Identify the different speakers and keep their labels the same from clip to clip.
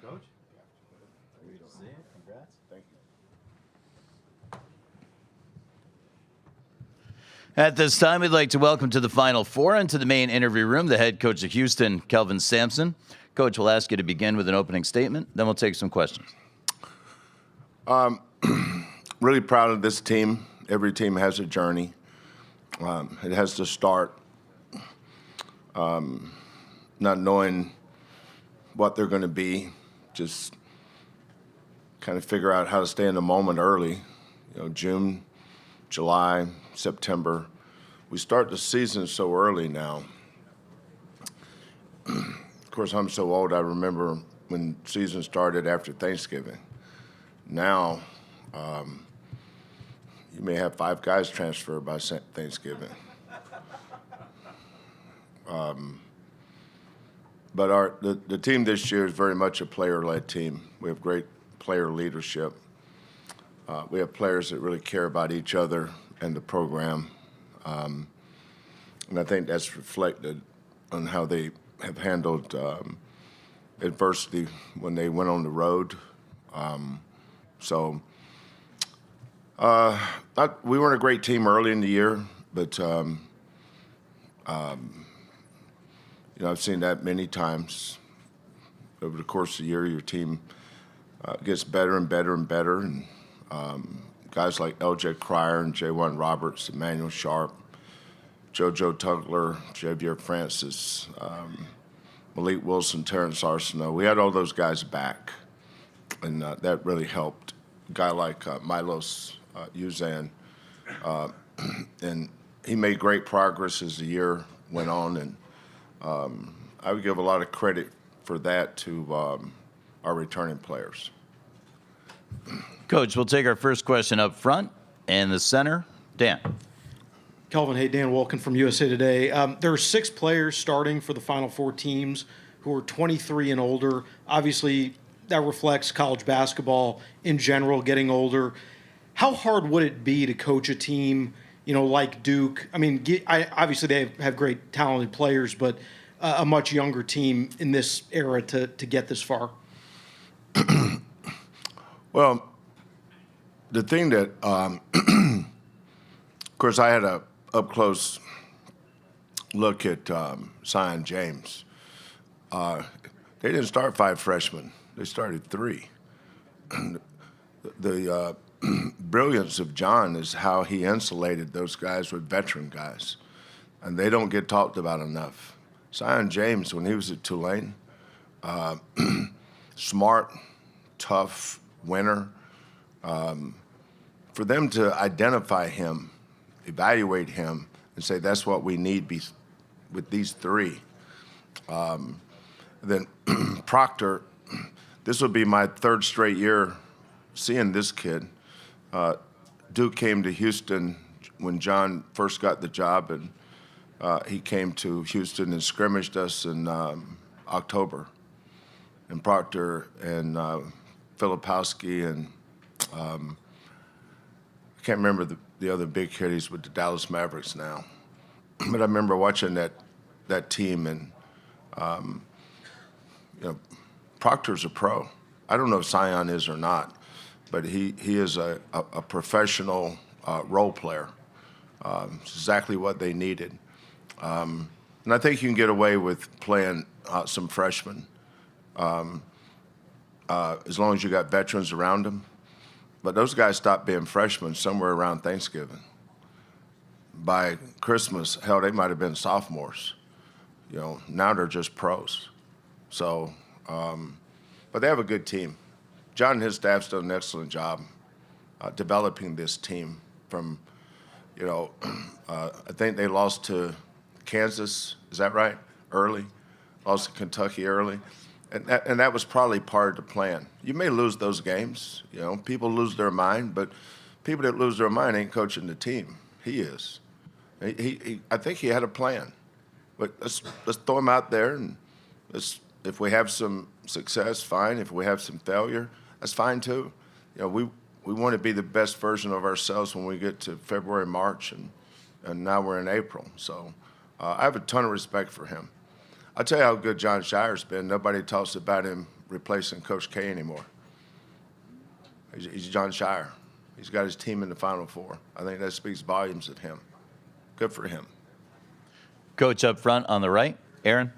Speaker 1: Coach.
Speaker 2: See it. Congrats.
Speaker 1: Thank you.
Speaker 3: At this time, we'd like to welcome to the Final Four and to the main interview room the head coach of Houston, Kelvin Sampson. Coach, we'll ask you to begin with an opening statement, then we'll take some questions.
Speaker 1: Really proud of this team. Every team has a journey. It has to start not knowing what they're going to be, just kind of figure out how to stay in the moment early. June, July, September. We start the season so early now. Of course, I'm so old, I remember when season started after Thanksgiving. Now, you may have 5 guys transfer by Thanksgiving. But the team this year is very much a player-led team. We have great player leadership. We have players that really care about each other and the program. And I think that's reflected on how they have handled adversity when they went on the road. We weren't a great team early in the year, but I've seen that many times. Over the course of the year, your team gets better and better and better. And guys like L.J. Cryer and J.1 Roberts, Emmanuel Sharp, JoJo Tugler, Javier Francis, Malik Wilson, Terrence Arsenault. We had all those guys back, and that really helped. A guy like Milos Uzan, and he made great progress as the year went on, and I would give a lot of credit for that to our returning players.
Speaker 3: Coach, we'll take our first question up front and the center. Dan.
Speaker 4: Kelvin, hey, Dan Wolkin from USA Today. There are 6 players starting for the Final Four teams who are 23 and older. Obviously, that reflects college basketball in general, getting older. How hard would it be to coach a team, like Duke? I mean, obviously they have great talented players, but a much younger team in this era to get this far?
Speaker 1: Well, the thing that, of course, I had a up-close look at Zion James. They didn't start 5 freshmen. They started 3. The brilliance of John is how he insulated those guys with veteran guys, and they don't get talked about enough. Zion James, when he was at Tulane, smart, tough, winner. For them to identify him, evaluate him, and say that's what we need with these 3. Then Proctor, this will be my 3rd straight year seeing this kid. Duke came to Houston when John first got the job, and he came to Houston and scrimmaged us in October. And Proctor and Filipowski and I can't remember the other big kid. He's with the Dallas Mavericks now. But I remember watching that team, and Proctor's a pro. I don't know if Zion is or not, but he is a professional role player. It's exactly what they needed. And I think you can get away with playing some freshmen as long as you got veterans around them. But those guys stopped being freshmen somewhere around Thanksgiving. By Christmas, hell, they might have been sophomores. Now they're just pros. So, but they have a good team. John and his staff's done an excellent job developing this team from, I think they lost to Kansas, is that right? Early. Lost to Kentucky early. And that was probably part of the plan. You may lose those games. People lose their mind, but people that lose their mind ain't coaching the team. He is. I think he had a plan. But let's throw him out there, and if we have some success, fine. If we have some failure, that's fine too. We want to be the best version of ourselves when we get to February, March, and now we're in April. So I have a ton of respect for him. I'll tell you how good John Shire's been. Nobody talks about him replacing Coach K anymore. He's John Shire. He's got his team in the Final Four. I think that speaks volumes of him. Good for him.
Speaker 3: Coach up front on the right, Aaron.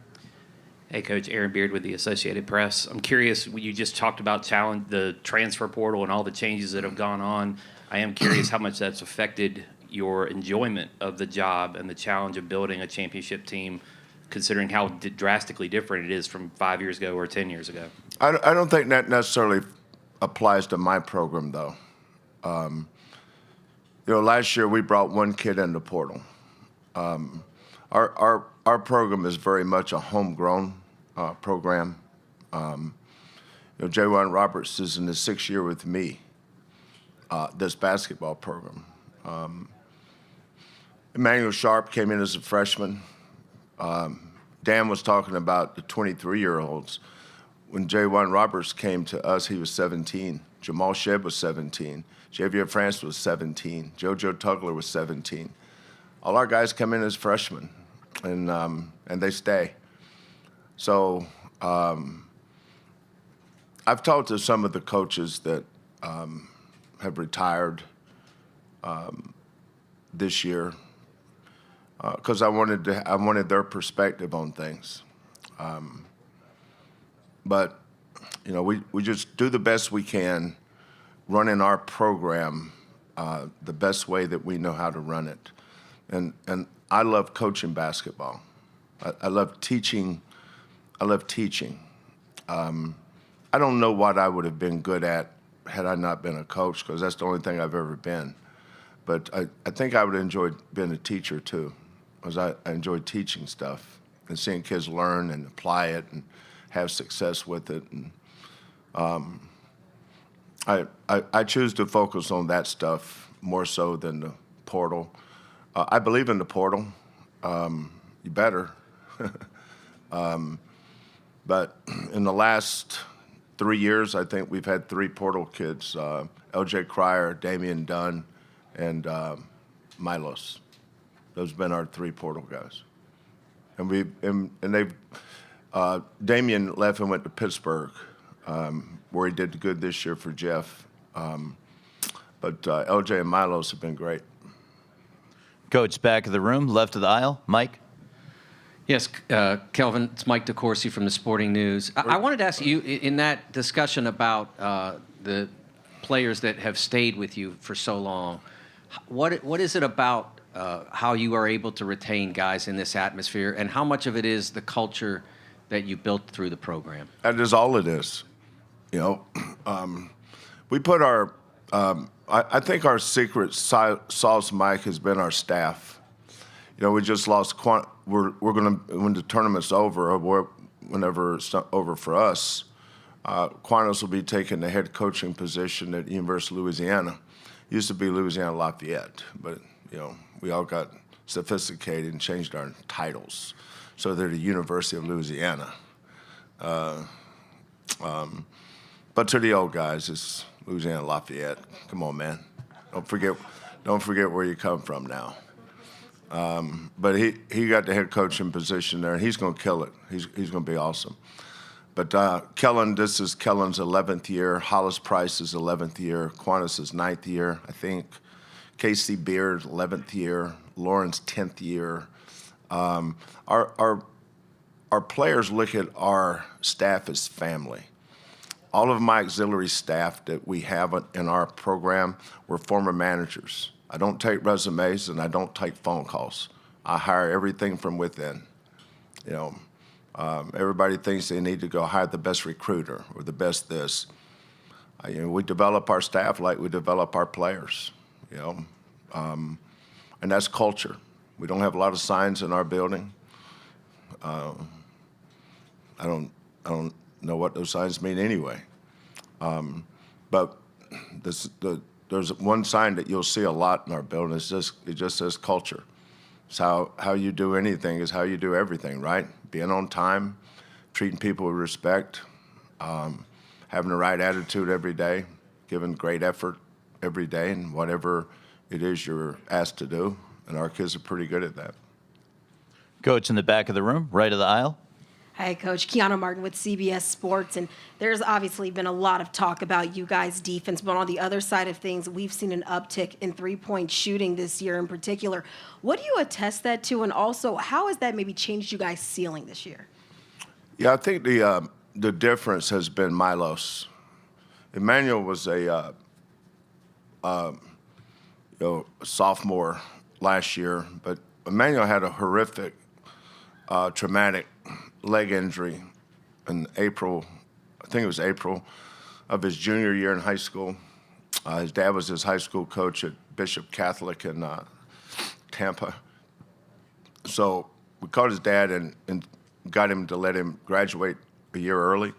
Speaker 5: Hey, Coach. Aaron Beard with the Associated Press. I'm curious, you just talked about the transfer portal and all the changes that have gone on. I am curious how much that's affected your enjoyment of the job and the challenge of building a championship team, considering how drastically different it is from 5 years ago or 10 years ago.
Speaker 1: I don't think that necessarily applies to my program, though. Last year we brought one kid in the portal. Our program is very much a homegrown program. J1 Roberts is in his 6th year with me, this basketball program. Emmanuel Sharp came in as a freshman. Dan was talking about the 23-year-olds. When J1 Roberts came to us, he was 17. Jamal Shebb was 17. Javier France was 17. JoJo Tugler was 17. All our guys come in as freshmen, and they stay. So I've talked to some of the coaches that have retired this year because I wanted their perspective on things. But we just do the best we can, running our program the best way that we know how to run it. And I love coaching basketball. I love teaching. I don't know what I would have been good at had I not been a coach, because that's the only thing I've ever been. But I think I would have enjoyed being a teacher too, because I enjoy teaching stuff and seeing kids learn and apply it and have success with it. And I choose to focus on that stuff more so than the portal. I believe in the portal. You better. But in the last 3 years, I think we've had 3 portal kids, L.J. Cryer, Damian Dunn, and Milos. Those have been our 3 portal guys. And they've Damian left and went to Pittsburgh, where he did good this year for Jeff. But L.J. and Milos have been great.
Speaker 3: Coach, back of the room, left of the aisle, Mike.
Speaker 6: Yes, Kelvin, it's Mike DeCourcy from the Sporting News. I wanted to ask you, in that discussion about the players that have stayed with you for so long, what is it about how you are able to retain guys in this atmosphere, and how much of it is the culture that you built through the program?
Speaker 1: That is all it is. We put our I think our secret sauce, Mike, has been our staff. We just lost. We're going to, when the tournament's over, or whenever it's over for us, Quantos will be taking the head coaching position at University of Louisiana. Used to be Louisiana Lafayette, but we all got sophisticated and changed our titles, so they're the University of Louisiana. But to the old guys, it's Louisiana Lafayette. Come on, man. Don't forget where you come from now. But he got the head coaching position there, and he's going to kill it. He's going to be awesome. But Kellen, this is Kellen's 11th year. Hollis Price's 11th year. Quantos' 9th year, I think. Casey Beard, 11th year. Lauren's 10th year. Our players look at our staff as family. All of my auxiliary staff that we have in our program were former managers. I don't take resumes and I don't take phone calls. I hire everything from within. Everybody thinks they need to go hire the best recruiter or the best this. We develop our staff like we develop our players, and that's culture. We don't have a lot of signs in our building. I don't know what those signs mean anyway. But there's one sign that you'll see a lot in our building. It just says culture. It's how you do anything is how you do everything, right? Being on time, treating people with respect, having the right attitude every day, giving great effort every day, and whatever it is you're asked to do. And our kids are pretty good at that.
Speaker 3: Coach in the back of the room, right of the aisle.
Speaker 7: Hi, Coach. Kiana Martin with CBS Sports. And there's obviously been a lot of talk about you guys' defense, but on the other side of things, we've seen an uptick in three-point shooting this year in particular. What do you attest that to? And also, how has that maybe changed you guys' ceiling this year?
Speaker 1: Yeah, I think the difference has been Milos. Emmanuel was a sophomore last year, but Emmanuel had a horrific, traumatic leg injury in April. I think it was April of his junior year in high school. His dad was his high school coach at Bishop Catholic in Tampa. So we called his dad and got him to let him graduate a year early,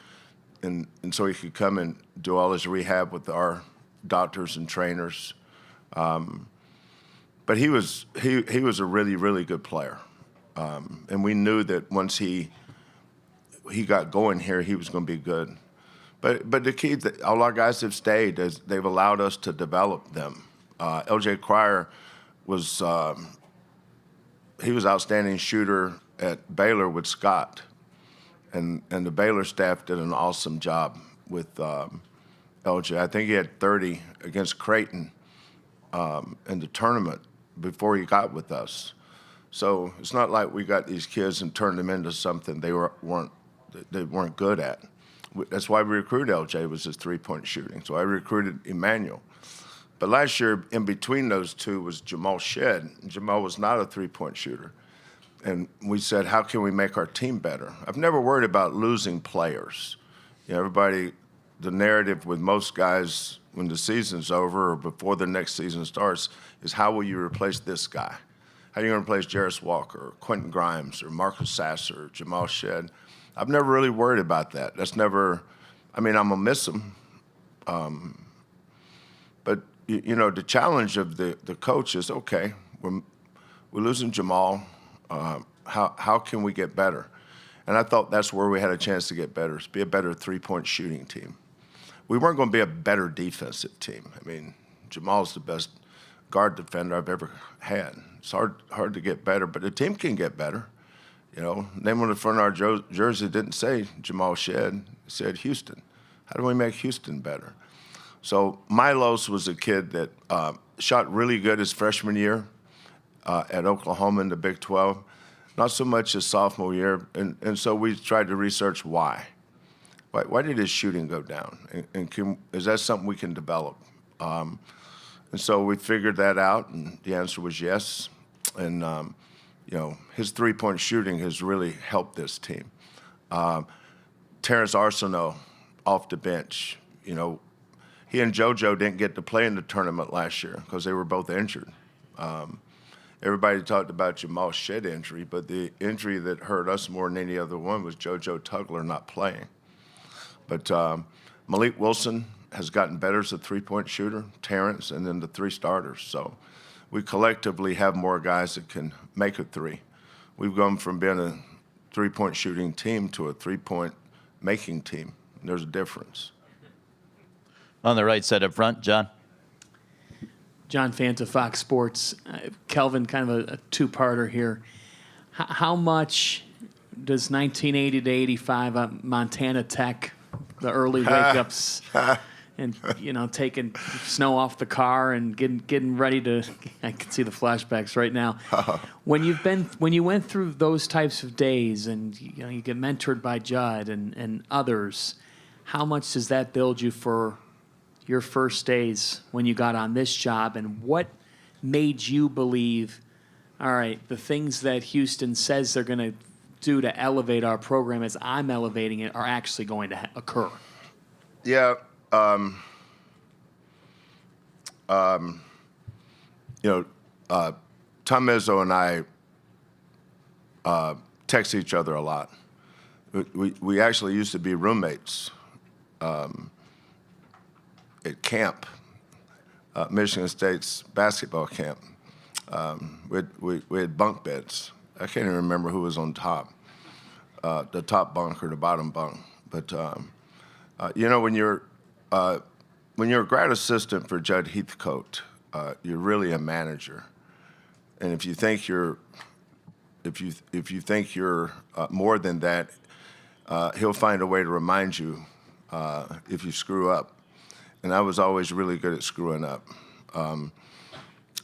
Speaker 1: and so he could come and do all his rehab with our doctors and trainers. But he was a really, really good player. And we knew that once he got going here, he was going to be good. But the key that all our guys have stayed is they've allowed us to develop them. LJ Cryer was he was outstanding shooter at Baylor with Scott, and the Baylor staff did an awesome job with LJ. I think he had 30 against Creighton in the tournament before he got with us. So it's not like we got these kids and turned them into something they weren't good at. That's why we recruited LJ, was his three-point shooting. So I recruited Emmanuel. But last year, in between those two, was Jamal Shed. Jamal was not a three-point shooter. And we said, how can we make our team better? I've never worried about losing players. You know, everybody, the narrative with most guys when the season's over or before the next season starts is, how will you replace this guy? How are you going to replace Jarris Walker or Quentin Grimes or Marcus Sasser or Jamal Shed? I've never really worried about that. That's never – I mean, I'm going to miss them. But, you know, the challenge of the coach is, okay, we're losing Jamal. How can we get better? And I thought that's where we had a chance to get better, is be a better three-point shooting team. We weren't going to be a better defensive team. I mean, Jamal's the best guard defender I've ever had. It's hard to get better, but the team can get better. You know, name on the front of our jersey didn't say Jamal Shed. It said Houston. How do we make Houston better? So Milos was a kid that shot really good his freshman year at Oklahoma in the Big 12. Not so much his sophomore year. And so we tried to research why. Why did his shooting go down? And is that something we can develop? And so we figured that out, and the answer was yes. And, you know, his three-point shooting has really helped this team. Terrence Arsenault off the bench, you know, he and JoJo didn't get to play in the tournament last year because they were both injured. Everybody talked about Jamal Shed injury, but the injury that hurt us more than any other one was JoJo Tugler not playing. But Malik Wilson has gotten better as a three-point shooter, Terrence, and then the three starters. So we collectively have more guys that can make a three. We've gone from being a three-point shooting team to a three-point making team. There's a difference.
Speaker 3: On the right side up front, John.
Speaker 2: John Fanta, Fox Sports. Kelvin, kind of a two-parter here. How much does 1980 to 85 Montana Tech, the early wake-ups, and, you know, taking snow off the car and getting ready to – I can see the flashbacks right now. When you went through those types of days and, you know, you get mentored by Judd and others, how much does that build you for your first days when you got on this job, and what made you believe, all right, the things that Houston says they're going to do to elevate our program as I'm elevating it are actually going to occur?
Speaker 1: Yeah. You know, Tom Izzo and I text each other a lot. We actually used to be roommates at camp, Michigan State's basketball camp. We had bunk beds. I can't even remember who was on top, the top bunk or the bottom bunk. But you know, when you're a grad assistant for Judd Heathcote, you're really a manager. And if you think you're more than that, he'll find a way to remind you if you screw up. And I was always really good at screwing up.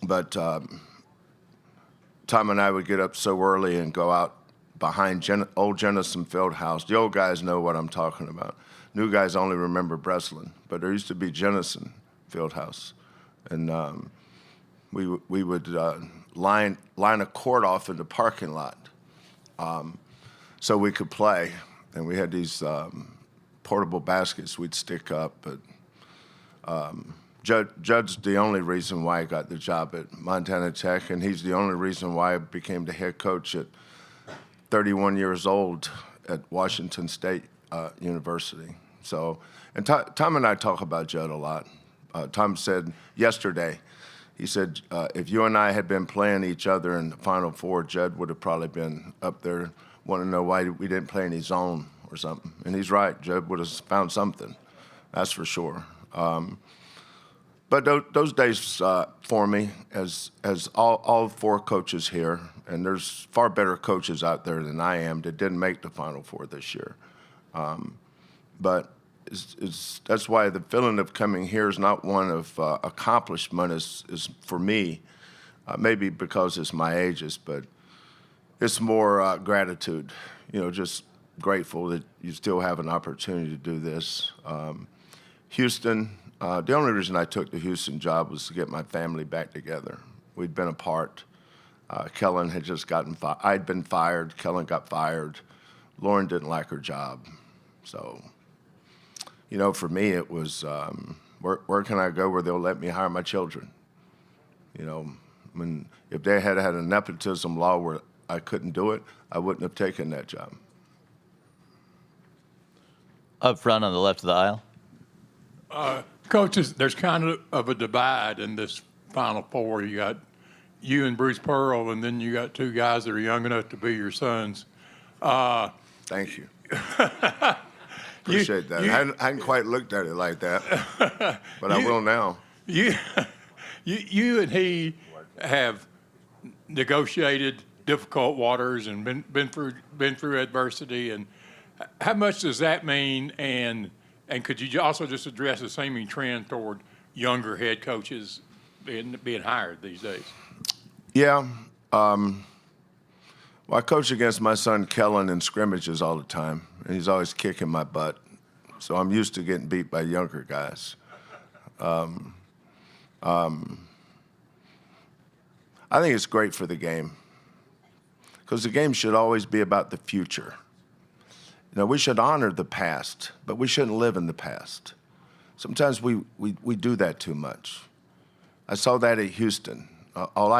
Speaker 1: But Tom and I would get up so early and go out behind old Jennison Fieldhouse. The old guys know what I'm talking about. New guys only remember Breslin, but there used to be Jennison Fieldhouse. And we would line a court off in the parking lot so we could play. And we had these portable baskets we'd stick up. But Judd's the only reason why I got the job at Montana Tech, and he's the only reason why I became the head coach at 31 years old at Washington State University. So, and Tom and I talk about Judd a lot. Tom said yesterday, he said, if you and I had been playing each other in the Final Four, Judd would have probably been up there wanting to know why we didn't play in his zone or something. And he's right. Judd would have found something. That's for sure. But those days for me, as all four coaches here, and there's far better coaches out there than I am that didn't make the Final Four this year. But that's why the feeling of coming here is not one of accomplishment. Is for me, maybe because it's my ages, but it's more gratitude. Just grateful that you still have an opportunity to do this. Houston. The only reason I took the Houston job was to get my family back together. We'd been apart. Kellen had just gotten fired. I'd been fired. Kellen got fired. Lauren didn't like her job. So, for me, it was where can I go where they'll let me hire my children? If they had had a nepotism law where I couldn't do it, I wouldn't have taken that job.
Speaker 3: Up front on the left of the aisle.
Speaker 8: Coaches, there's kind of a divide in this Final Four. You got you and Bruce Pearl, and then you got two guys that are young enough to be your sons.
Speaker 1: Thank you. Appreciate that. I hadn't quite looked at it like that, but I will now.
Speaker 8: You and he have negotiated difficult waters and been through adversity. And how much does that mean? And could you also just address the same trend toward younger head coaches being hired these days?
Speaker 1: Yeah. Well, I coach against my son Kellen in scrimmages all the time, and he's always kicking my butt. So I'm used to getting beat by younger guys. I think it's great for the game because the game should always be about the future. We should honor the past, but we shouldn't live in the past. Sometimes we do that too much. I saw that at Houston. All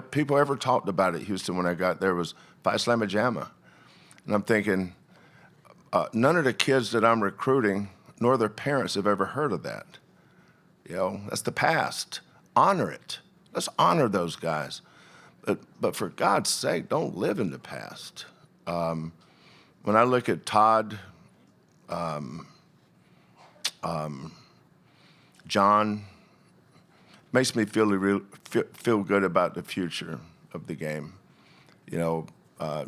Speaker 1: people ever talked about at Houston when I got there was Phi Slamma Jamma. And I'm thinking, none of the kids that I'm recruiting, nor their parents, have ever heard of that. That's the past. Honor it. Let's honor those guys. But for God's sake, don't live in the past. When I look at Todd, John, makes me feel good about the future of the game. I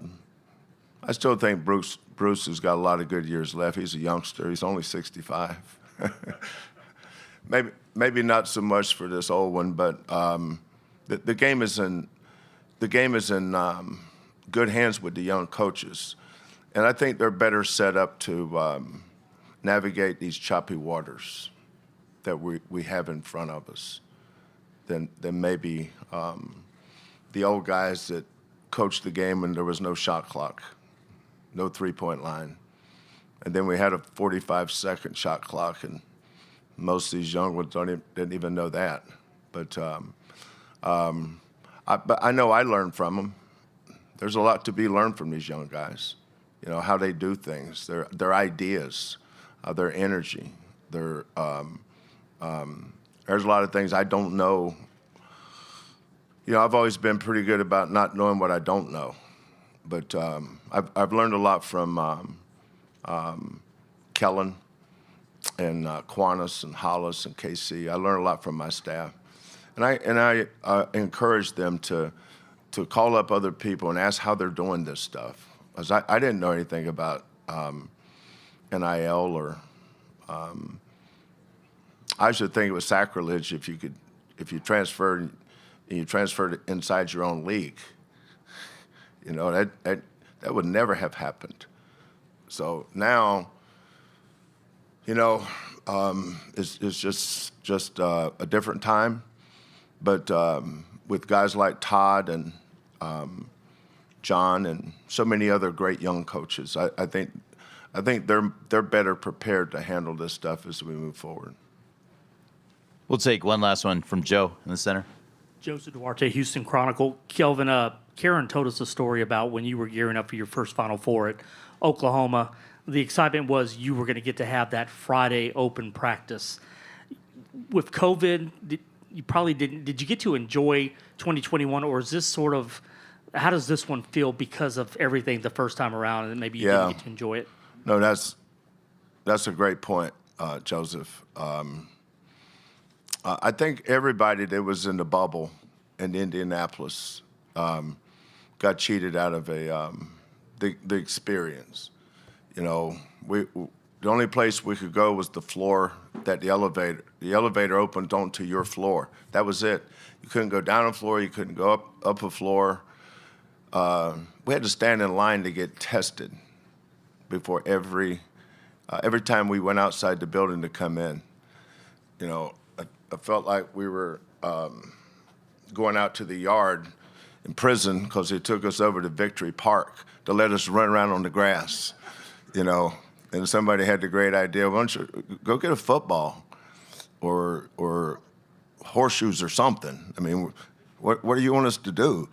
Speaker 1: still think Bruce has got a lot of good years left. He's a youngster. He's only 65. maybe not so much for this old one, but the game is in good hands with the young coaches, and I think they're better set up to navigate these choppy waters that we have in front of us than maybe the old guys that coached the game when there was no shot clock, no three-point line, and then we had a 45-second shot clock, and most of these young ones didn't even know that. But I know I learned from them. There's a lot to be learned from these young guys. How they do things, their ideas, their energy. There's a lot of things I don't know. I've always been pretty good about not knowing what I don't know. But I've learned a lot from Kellen and Quantas and Hollis and KC. I learned a lot from my staff. And I encourage them to call up other people and ask how they're doing this stuff. 'cause I didn't know anything about NIL or I should think it was sacrilege if you transferred it inside your own league. You know, that would never have happened. So now, you know, it's just a different time. But with guys like Todd and John and so many other great young coaches, I think they're better prepared to handle this stuff as we move forward.
Speaker 3: We'll take one last one from Joe in the center.
Speaker 9: Joseph Duarte, Houston Chronicle. Kelvin, Karen told us a story about when you were gearing up for your first Final Four at Oklahoma. The excitement was you were going to get to have that Friday open practice. With COVID, you probably didn't. Did you get to enjoy 2021, or is this sort of, how does this one feel because of everything the first time around, and maybe you didn't get to enjoy it?
Speaker 1: No, that's a great point, Joseph. I think everybody that was in the bubble in Indianapolis got cheated out of the experience. You know, the only place we could go was the floor that the elevator opened onto your floor. That was it. You couldn't go down a floor. You couldn't go up a floor. We had to stand in line to get tested before every time we went outside the building to come in. You know, I felt like we were going out to the yard in prison because they took us over to Victory Park to let us run around on the grass, you know. And somebody had the great idea, why don't you go get a football or horseshoes or something? I mean, what do you want us to do?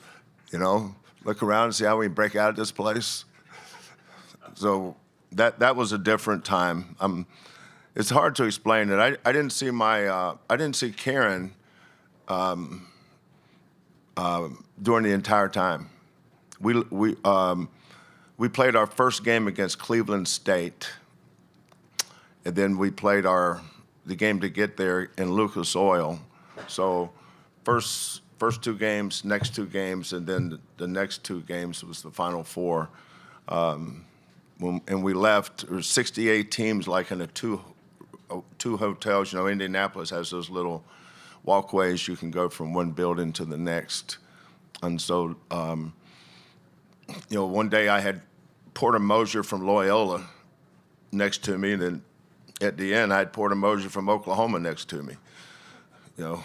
Speaker 1: You know, look around and see how we break out of this place? So that was a different time. It's hard to explain it. I didn't see Karen during the entire time. We played our first game against Cleveland State, and then we played the game to get there in Lucas Oil. So first two games, next two games, and then the next two games was the Final Four. And we left. There were 68 teams, like in two hotels. You know, Indianapolis has those little walkways you can go from one building to the next. And so, you know, one day I had Porter Moser from Loyola next to me, and then at the end I had Porter Moser from Oklahoma next to me. You know,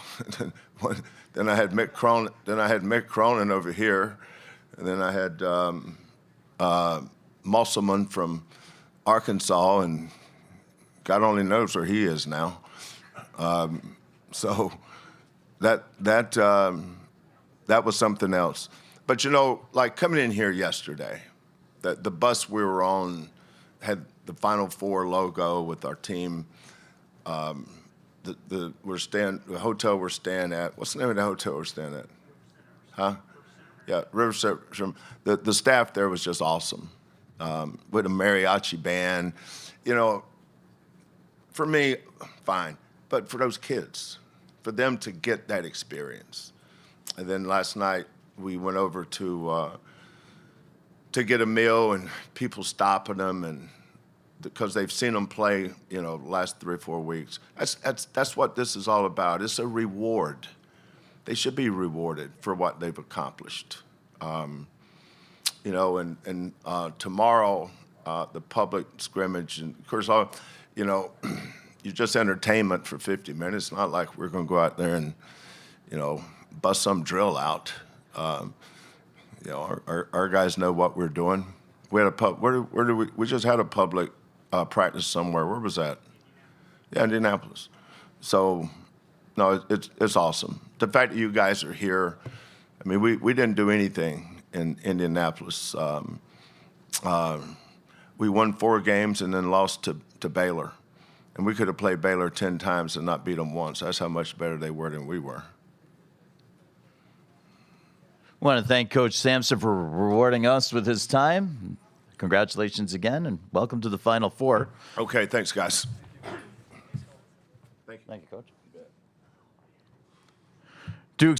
Speaker 1: then I had Mick Cronin. Then I had Mick Cronin over here, and then I had Musselman from Arkansas, and God only knows where he is now. So that was something else. But you know, like coming in here yesterday, the bus we were on had the Final Four logo with our team. The hotel we're staying at. What's the name of the hotel we're staying at? Huh? Yeah, Riverside. The staff there was just awesome. With a mariachi band, you know. For me, fine, but for those kids, for them to get that experience. And then last night we went over to get a meal, and people stopping them, and because they've seen them play, you know, the last 3 or 4 weeks. That's what this is all about. It's a reward. They should be rewarded for what they've accomplished. You know, and tomorrow the public scrimmage, and of course, you know, you're just entertainment for 50 minutes. It's not like we're going to go out there and, you know, bust some drill out. You know, our guys know what we're doing. We had we just had a public practice somewhere. Where was that? Yeah, Indianapolis. So, no, it's awesome. The fact that you guys are here, I mean, we didn't do anything in Indianapolis. We won 4 games and then lost to Baylor. And we could have played Baylor 10 times and not beat them once. That's how much better they were than we were.
Speaker 3: I want to thank Coach Sampson for rewarding us with his time. Congratulations again, and welcome to the Final Four.
Speaker 1: Okay, thanks, guys.
Speaker 3: Thank you, Coach.